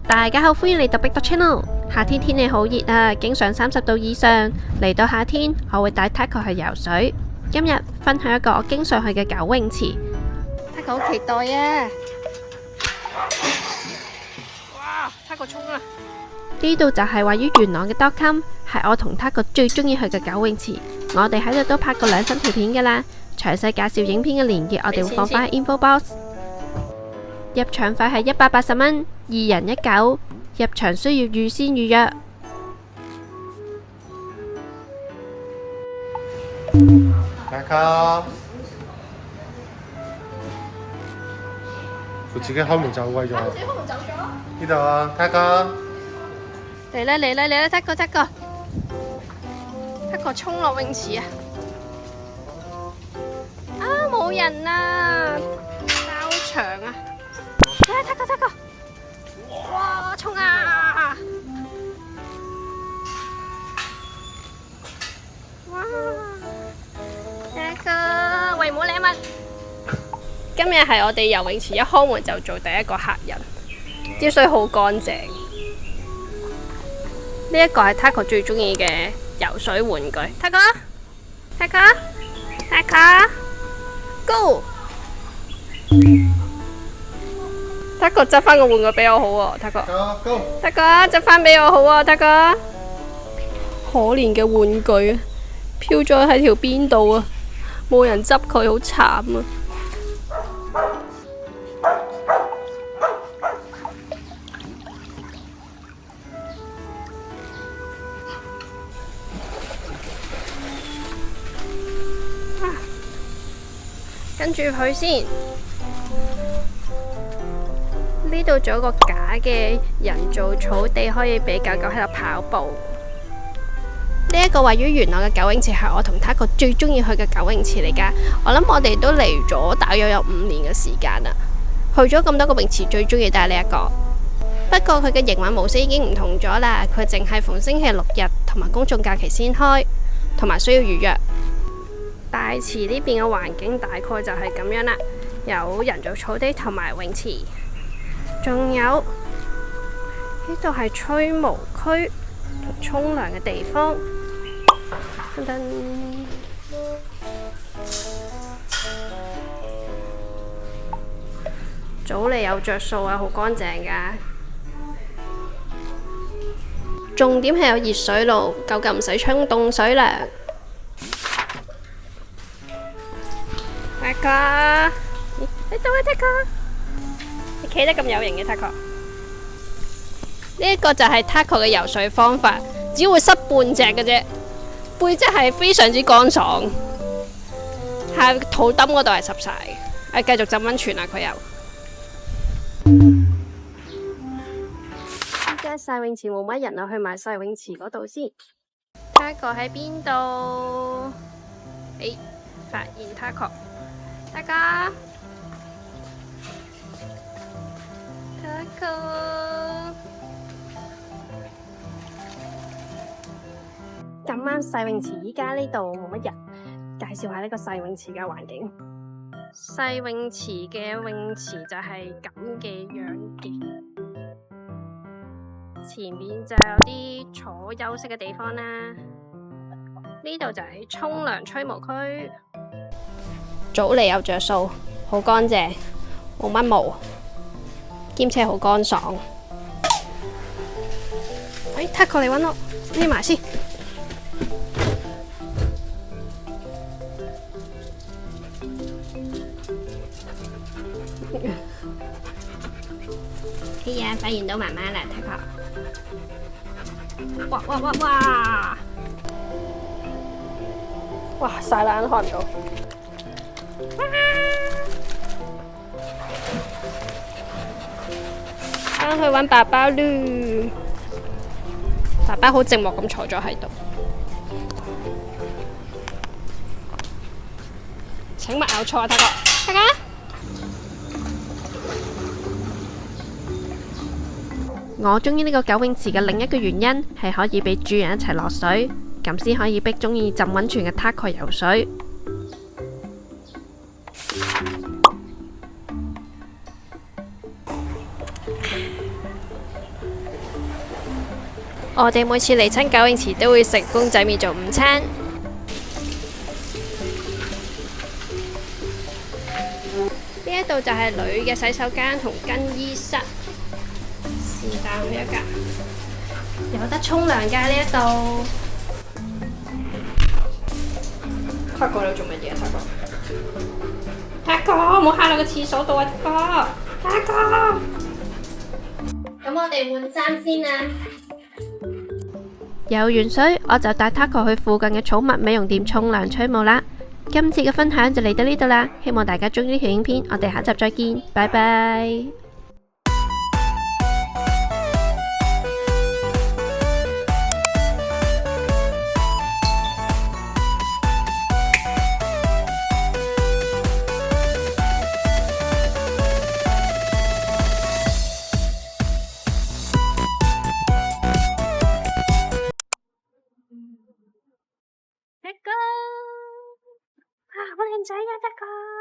大家好，歡迎嚟到 Big Dog Channel。夏天天氣好熱啊，經常30度以上。嚟到夏天，我會帶 Taco 去游水。今日分享一個我經常去嘅狗泳池。Taco 好期待啊！哇 ，Taco 衝啊！呢度就係位於元朗嘅 Dogcom，係我同 Taco 最中意去嘅狗泳池。我哋喺度都拍過2、3條片噶啦，詳細介紹影片嘅連結我哋會放返喺 info box。入場費係180蚊，2人1狗。入場需要預先預約。Taco，佢自己開門走鬼咗。自己開門走咗。呢度啊 ，Taco。嚟啦嚟啦嚟啦 ，Taco 衝落泳池啊！啊，冇人啊，包場啊！嚟 Taco，哇，衝啊！哇 ，Taco，喂，冇禮物。今日係我哋游泳池一開門就做第一個客人，啲水好乾淨。呢一個係 Taco 最中意嘅游水玩具。Taco，Go！ Taco 執翻個玩具俾我好喎 ，Taco 執翻俾我好喎 ，Taco。可憐嘅玩具啊，飄咗喺條邊度啊，冇人執佢，好慘啊！跟住佢先，呢度仲有個假嘅人造草地，可以俾狗狗喺度跑步。呢一個位於元朗嘅狗泳池係我同 Taco 最中意去嘅狗泳池嚟噶。我諗我哋都嚟咗大約有5年嘅時間啦。去咗咁多個泳池，最中意都係呢一個。不過佢嘅營運模式已經唔同咗啦，佢淨係逢星期6日同埋公眾假期先開，同埋需要預約。大池呢邊嘅環境大概就係咁樣啦，有人造草地同埋泳池，仲有呢度係吹毛區同沖涼嘅地方。噔噔，早嚟有着數啊，好乾淨噶。重點係有熱水爐，狗狗唔使沖凍水涼。Taco， 你到啊 Taco， 你企得咁有型嘅 Taco。呢一個就係 Taco 嘅游水方法，只會濕半隻嘅啫，背脊係非常之乾爽，下肚墩嗰度係濕晒。繼續浸溫泉啦，佢又。依家細泳池冇乜人啊，去埋細泳池嗰度先。Taco 喺邊度？發現 Taco。Taco， 咁啱細泳池依家呢度冇乜人，介紹下呢個細泳池嘅環境。細泳池嘅泳池就係咁嘅樣嘅，前面就有啲坐休息嘅地方啦。呢度就係沖涼吹毛區。早嚟有着數，好乾淨，冇乜毛，兼且好乾爽。Taco 嚟搵我，匿埋先。發現到媽媽啦 ，Taco。哇！曬冷看唔到。返去搵爸爸嚕，爸爸好寂寞咁坐咗喺度。請勿咬錯啊 ，Taco。我中意呢個狗泳池嘅另一個原因係可以俾主人一齊落水，咁先可以逼中意浸溫泉嘅 Taco 游水。我哋每次嚟親九泳池都會食公仔麵做午餐。呢一度就係女嘅洗手間同更衣室，是但一格，有得沖涼㗎呢一度。泰哥你做乜嘢啊？泰哥，唔好行落個廁所度啊！泰哥，咁我哋換衫先啦。游完水，我就帶 Taco 去附近嘅寵物美容店沖涼吹毛啦。今次嘅分享就嚟到呢度啦，希望大家鍾意呢條影片，我哋下集再見，拜拜。Taco，好靚仔啊，Taco！